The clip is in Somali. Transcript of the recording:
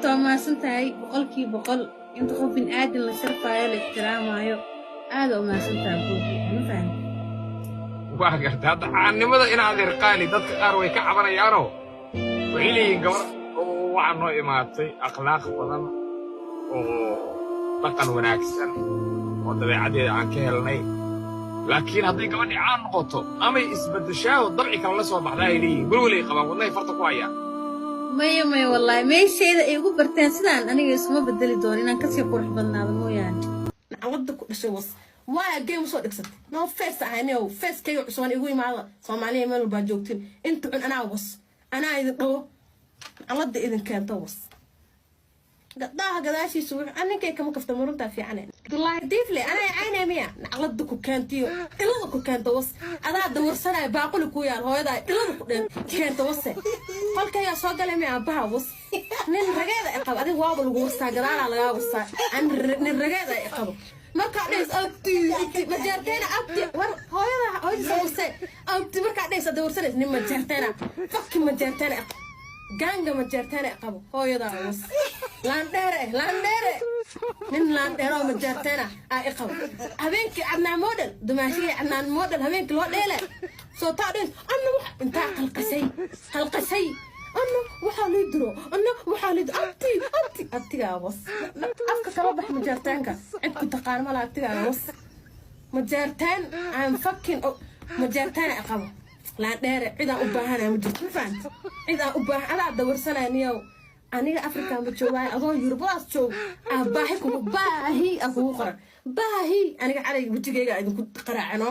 horta ma santahay boqolkii boqol inta qof in aadin la sharfaayo la ixtiraamayo aad oo ma santahay buuxi ma fahmi waa gartaa hadda caannimada inaad irqaali dadka qaar way ka cabanayaanoo waxay leeyihiin gabar oo waxaa noo imaatay akhlaaq badan oo dhaqan wanaagsan oo dabeecadeeda aan ka helnay laakiin hadday gabadhi caan noqoto amay isbedeshaa dabci kale la soo baxdaa ay leeyihiin welwelay qabaan wadnahay farta ku hayaan maya wallahi meeshayda ay ugu barteen sidaan aniga isuma bedeli doonin inaan kasii qurux badnaado mooyaane nacwadda ku dhashay was waa game soo dhigsatay no face ahayno face kayo cusubaan igu imaada Soomaaliya meel walba joogtiin inta cun anaa idin dhawo nacwadda idin keento was gadaha gadaashiisu aninkay kama kafta murunta fiican wallahi diifle ana ayna miya nacwadda ku keentiyo ilada ku keento was adaa dawarsanay baaquli ku yaal hooyada ilada ku dhan keento was halkaya soo galay miya abaha was nin rageeda qab adiga waaba lagu warsaa gadaala laga warsaa nin rageeda qabo marka dhays abti majarteena abti war hooyada soo warsay abti marka dhays dawarsanay nin majarteena fakki majarteena ganga majarteena qabo hooyada was landere nin landero majarteena ay qabo habeenkii adna model dumaashii adna model habeenkii loo dheelay soo taadin anna wax inta qalqashay anna waxa la diro abtiga was afka kala bax majarteenka cid ku taqaan ma la abtiga was majarteen aan fucking majarteen qabo landere cid aan u baahanay ma jirto faan cid aan u baahan ala dawarsanayniyo aniga Afrika ma joogay adoo Yurubas joog baahi aniga calayga wajigayga idinku qaraacano